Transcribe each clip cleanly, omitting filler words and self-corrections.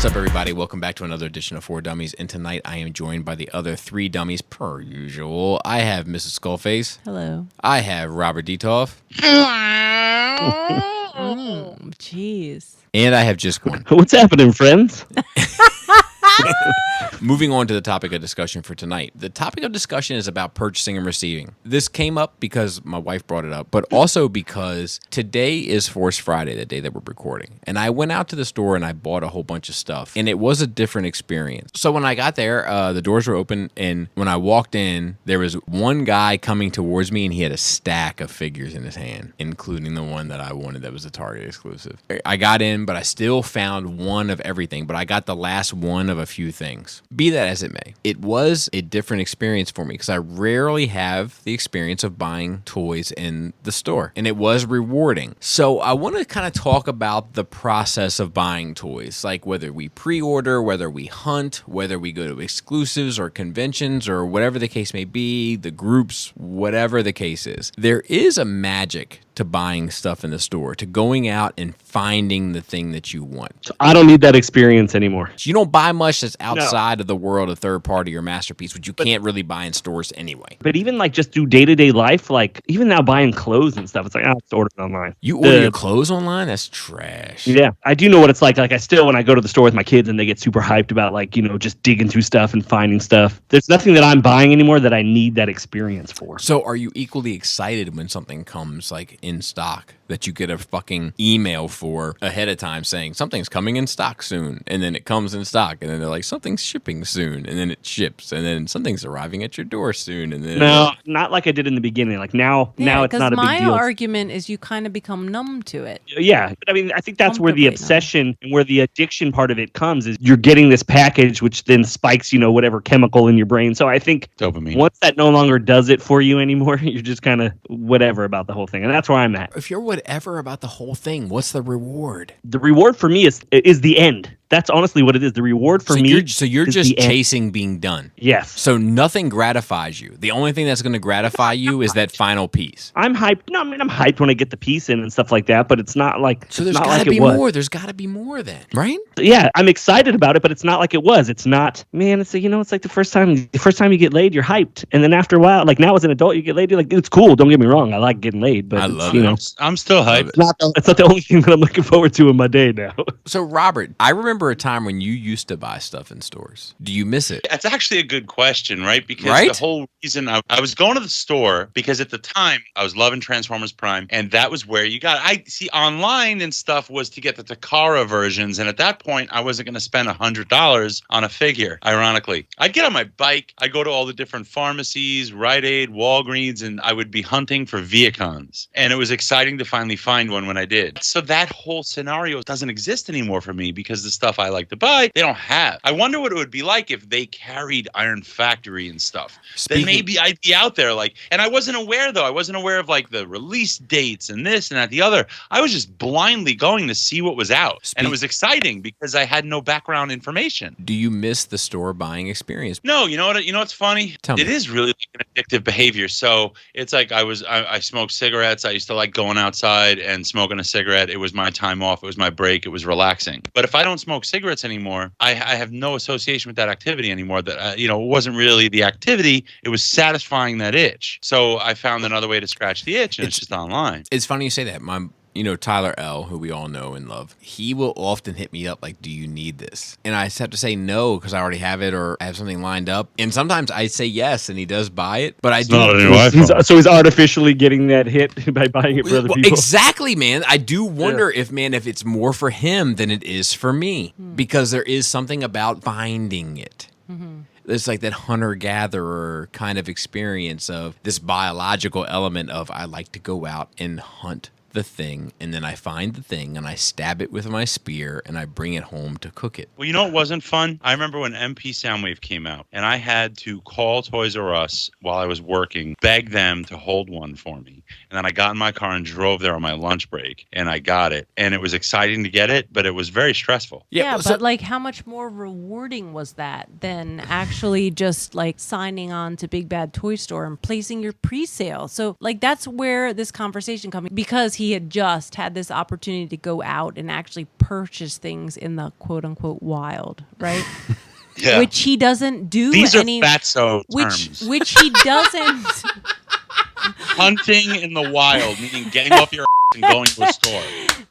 What's up, everybody? Welcome back to another edition of 4 Dummies. And tonight I am joined by the other 3 dummies per usual. I have Mrs. Skullface. Hello. I have Robert Detoff. Jeez. And I have Just One. What's happening, friends? Moving on to the topic of discussion for tonight. The topic of discussion is about purchasing and receiving. This came up because my wife brought it up, but also because today is Force Friday, the day that we're recording. And I went out to the store and I bought a whole bunch of stuff, and it was a different experience. So when I got there, the doors were open, and when I walked in, there was one guy coming towards me, and he had a stack of figures in his hand, including the one that I wanted that was a Target exclusive. I got in, but I still found one of everything, but I got the last one of a few things. Be that as it may, it was a different experience for me because I rarely have the experience of buying toys in the store, and it was rewarding. So I want to kind of talk about the process of buying toys, like whether we pre-order, whether we hunt, whether we go to exclusives or conventions or whatever the case may be, the groups, whatever the case is. There is a magic to buying stuff in the store, to going out and finding the thing that you want. So I don't need that experience anymore. You don't buy much that's outside of the world of third party or masterpiece, which you can't really buy in stores anyway. But even like just do day-to-day life, like even now buying clothes and stuff, it's like, let's order it online. You order your clothes online? That's trash. Yeah, I do know what it's like. Like I still, when I go to the store with my kids and they get super hyped about like, just digging through stuff and finding stuff. There's nothing that I'm buying anymore that I need that experience for. So are you equally excited when something comes like in stock that you get a fucking email for ahead of time saying something's coming in stock soon, and then it comes in stock, and then they're like something's shipping soon, and then it ships, and then something's arriving at your door soon, and then no, not like I did in the beginning. Like now it's not a big deal. My argument is you kind of become numb to it. Yeah, but I mean, I think that's where the obsession and where the addiction part of it comes is you're getting this package, which then spikes, whatever chemical in your brain. So I think dopamine. Once that no longer does it for you anymore, you're just kind of whatever about the whole thing, and that's where I'm at. If you're whatever about the whole thing, what's the reward? The reward for me is the end. That's honestly what it is. The reward for me. You're just chasing being done. Yes. So nothing gratifies you. The only thing that's going to gratify you is that final piece. I'm hyped. No, I mean I'm hyped when I get the piece in and stuff like that. But it's not like so. There's got to be more. There's got to be more then, right? Yeah, I'm excited about it, but it's not like it was. It's not. Man, it's it's like the first time you get laid, you're hyped, and then after a while, like now as an adult, you get laid, you're like, it's cool. Don't get me wrong, I like getting laid, but I love it. I'm still hyped. It's not the only thing that I'm looking forward to in my day now. So Robert, I remember a time when you used to buy stuff in stores. Do you miss it? That's actually a good question, right? Because the whole reason I was going to the store because at the time I was loving Transformers Prime, and that was where you got it. I see online and stuff was to get the Takara versions, and at that point I wasn't going to spend $100 on a figure. Ironically, I'd get on my bike, I'd go to all the different pharmacies, Rite Aid, Walgreens, and I would be hunting for Viacons, and it was exciting to finally find one when I did. So that whole scenario doesn't exist anymore for me because the stuff I like to buy they don't have. I wonder what it would be like if they carried Iron Factory and stuff. Then maybe I'd be out there and I wasn't aware though. I wasn't aware of like the release dates and this and that, the other. I was just blindly going to see what was out. And it was exciting because I had no background information. Do you miss the store buying experience? No, you know what's funny? Tell me. It is really like an addictive behavior. So it's like I smoked cigarettes. I used to like going outside and smoking a cigarette. It was my time off. It was my break. It was relaxing. But if I don't smoke cigarettes anymore, I have no association with that activity anymore. That it wasn't really the activity; it was satisfying that itch. So I found another way to scratch the itch, and it's just online. It's funny you say that. Tyler L., who we all know and love, he will often hit me up like, do you need this? And I just have to say no because I already have it or I have something lined up. And sometimes I say yes and he does buy it, but I do. So he's artificially getting that hit by buying it for other people. Exactly, man. I do wonder if it's more for him than it is for me because there is something about finding it. Mm-hmm. It's like that hunter-gatherer kind of experience of this biological element of I like to go out and hunt the thing, and then I find the thing, and I stab it with my spear, and I bring it home to cook it. Well, you know what wasn't fun? I remember when MP Soundwave came out, and I had to call Toys R Us while I was working, beg them to hold one for me. And then I got in my car and drove there on my lunch break, and I got it. And it was exciting to get it, but it was very stressful. Yeah, but like how much more rewarding was that than actually just like signing on to Big Bad Toy Store and placing your pre-sale? So like that's where this conversation comes because he had just had this opportunity to go out and actually purchase things in the quote unquote wild, right? Yeah. Which he doesn't do. These are fatso terms. Which he doesn't. Hunting in the wild, meaning getting off your ass and going to a store.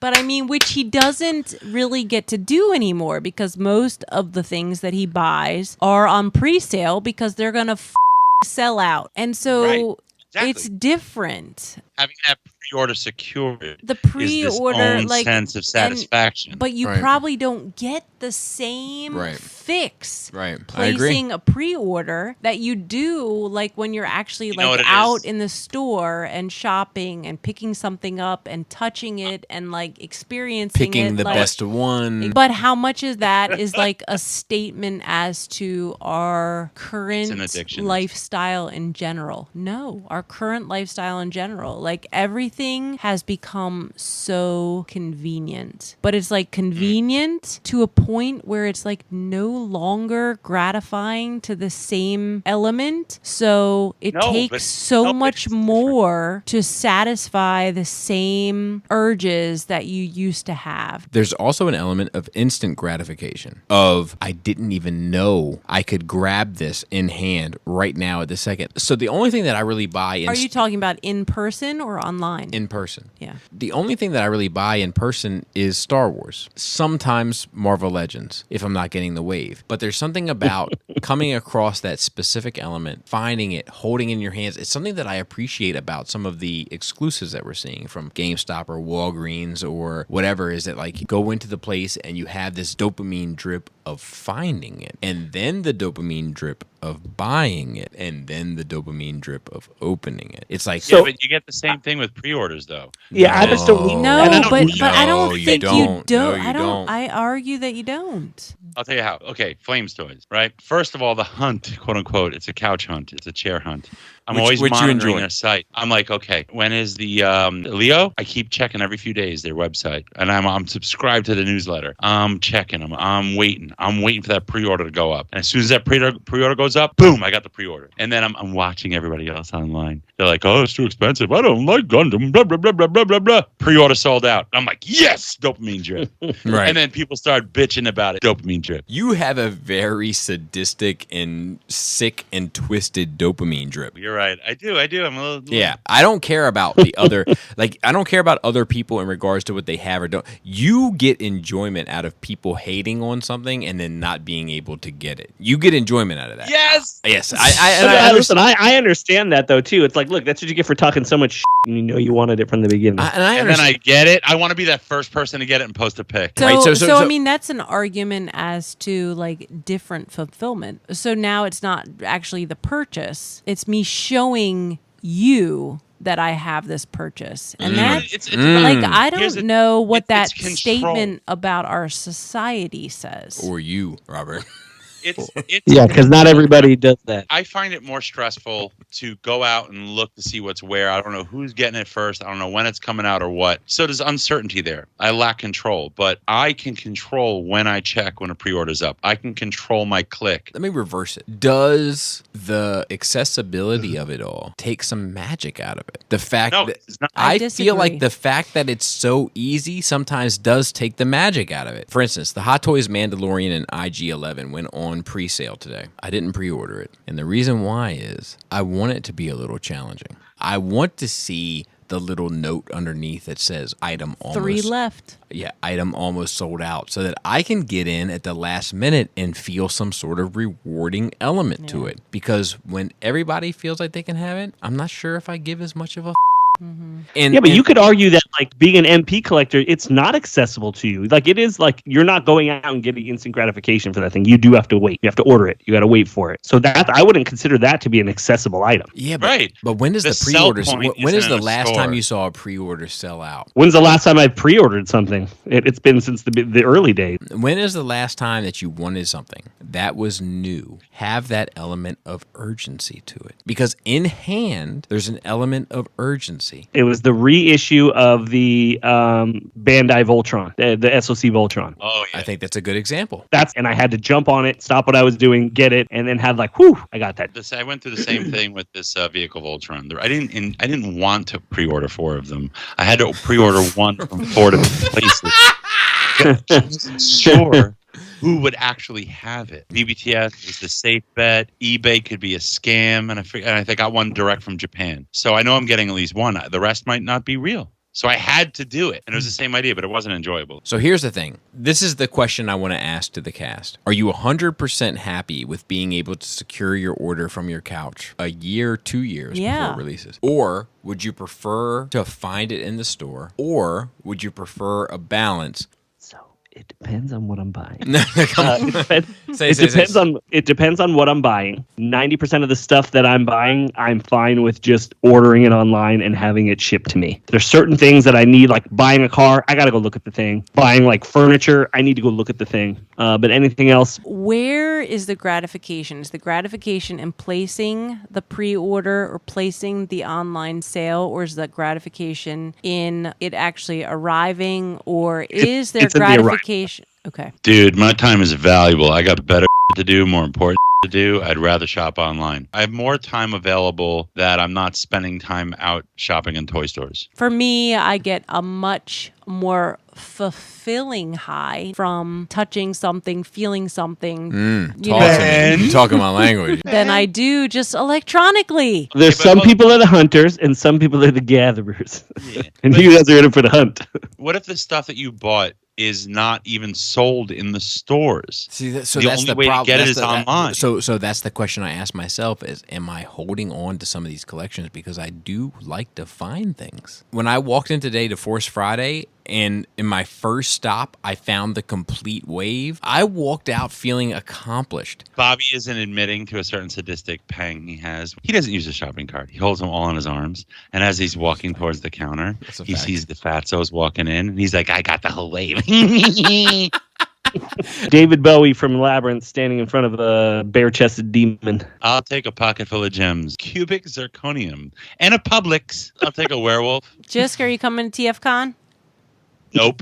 But I mean, which he doesn't really get to do anymore because most of the things that he buys are on pre-sale because they're going to sell out. And so Exactly. it's different. Having that pre-order secured. The pre-order, is this own sense of satisfaction. But you probably don't get the same fix placing a pre-order that you do like when you're actually like out in the store and shopping and picking something up and touching it and like experiencing picking the best one. But how much of that is like a statement as to our current lifestyle in general? No, our current lifestyle in general. Like everything has become so convenient, but it's like convenient to a point where it's like no longer gratifying to the same element. So it takes so much more to satisfy the same urges that you used to have. There's also an element of instant gratification of I didn't even know I could grab this in hand right now at the second. So the only thing that I really buy Are you talking about in person or online? In person. Yeah. The only thing that I really buy in person is Star Wars. Sometimes Marvel Legends, if I'm not getting the wave. But there's something about coming across that specific element, finding it, holding it in your hands. It's something that I appreciate about some of the exclusives that we're seeing from GameStop or Walgreens or whatever, is that like you go into the place and you have this dopamine drip of finding it, and then the dopamine drip of buying it, and then the dopamine drip of opening it. It's like but you get the same thing with pre-orders, though. Yeah, I just don't. But I don't think you don't. No, you don't. I argue that you don't. I'll tell you how. Okay, Flames Toys, right? First of all, the hunt, quote unquote, it's a couch hunt. It's a chair hunt. I'm always monitoring their site. I'm like, okay, when is the Leo? I keep checking every few days their website, and I'm subscribed to the newsletter. I'm checking them. I'm waiting for that pre-order to go up. And as soon as that pre-order goes up, boom, I got the pre-order. And then I'm watching everybody else online. They're like, oh, it's too expensive. I don't like Gundam. Blah blah blah blah blah blah blah. Pre-order sold out. I'm like, yes, dopamine drip. Right. And then people start bitching about it. Dopamine drip. You have a very sadistic and sick and twisted dopamine drip. You're right. I do. I'm a little. Yeah. I don't care about the other, like, I don't care about other people in regards to what they have or don't. You get enjoyment out of people hating on something and then not being able to get it. You get enjoyment out of that. Yes. Yes. I understand that, though, too. It's like, look, that's what you get for talking so much shit, and you know you wanted it from the beginning. And then I get it. I want to be that first person to get it and post a pic. So, right? So I mean, that's an argument as to like different fulfillment. So now it's not actually the purchase. It's me showing you that I have this purchase. And that's like, I don't know what that statement about our society says. Or you, Robert. Yeah, because not everybody does that. I find it more stressful to go out and look to see what's where. I don't know who's getting it first. I don't know when it's coming out or what. So there's uncertainty there. I lack control, but I can control when I check when a pre-order's up. I can control my click. Let me reverse it. Does the accessibility of it all take some magic out of it? The fact that I feel like the fact that it's so easy sometimes does take the magic out of it. For instance, the Hot Toys Mandalorian and IG-11 went on pre-sale today. I didn't pre-order it. And the reason why is I want it to be a little challenging. I want to see the little note underneath that says item almost 3 left. Yeah, item almost sold out, so that I can get in at the last minute and feel some sort of rewarding element to it. Because when everybody feels like they can have it, I'm not sure if I give as much of a but you could argue that like being an MP collector, it's not accessible to you. Like it is like you're not going out and getting instant gratification for that thing. You do have to wait. You have to order it. You got to wait for it. So that I wouldn't consider that to be an accessible item. Yeah, but when does the pre-orders? When is the last time you saw a pre-order sell out? When's the last time I pre-ordered something? It's been since the early days. When is the last time that you wanted something that was new? Have that element of urgency to it, because in hand there's an element of urgency. see? It was the reissue of the Bandai Voltron, the SoC Voltron. Oh, yeah. I think that's a good example. And I had to jump on it, stop what I was doing, get it, and then have like, whew, I got that. I went through the same thing with this vehicle Voltron. I didn't want to pre-order 4 of them. I had to pre-order 1 from 4 different places. I wasn't sure who would actually have it. BBTS is the safe bet. eBay could be a scam, and I think I got one direct from Japan. So I know I'm getting at least one. The rest might not be real. So I had to do it. And it was the same idea, but it wasn't enjoyable. So here's the thing. This is the question I want to ask to the cast. Are you 100% happy with being able to secure your order from your couch a year, 2 years before it releases? Or would you prefer to find it in the store? Or would you prefer a balance? It depends on what I'm buying. It depends on what I'm buying. 90% of the stuff that I'm buying, I'm fine with just ordering it online and having it shipped to me. There's certain things that I need, like buying a car, I got to go look at the thing. Buying like furniture, I need to go look at the thing. But anything else. Where is the gratification? Is the gratification in placing the pre-order or placing the online sale, or is the gratification in it actually arriving, or is there gratification? Okay. Dude, my time is valuable. I got better to do, more important to do. I'd rather shop online. I have more time available that I'm not spending time out shopping in toy stores. For me, I get a much more fulfilling high from touching something, feeling something. You talking my language. Than I do just electronically. There's some people are the hunters and some people are the gatherers. Yeah. And you guys are in it for the hunt. What if the stuff that you bought is not even sold in the stores? See, so the that's only the way problem. to get it is online. So that's the question I ask myself: is am I holding on to some of these collections because I do like to find things? When I walked in today to Force Friday, and in my first stop, I found the complete wave, I walked out feeling accomplished. Bobby isn't admitting to a certain sadistic pang he has. He doesn't use a shopping cart. He holds them all in his arms, and as he's walking towards the counter, he sees the fatzos walking in, and he's like, I got the whole wave. David Bowie from Labyrinth standing in front of a bare-chested demon. I'll take a pocket full of gems, cubic zirconium, and a Publix. I'll take a werewolf. Jisk, are you coming to TFCon? Nope.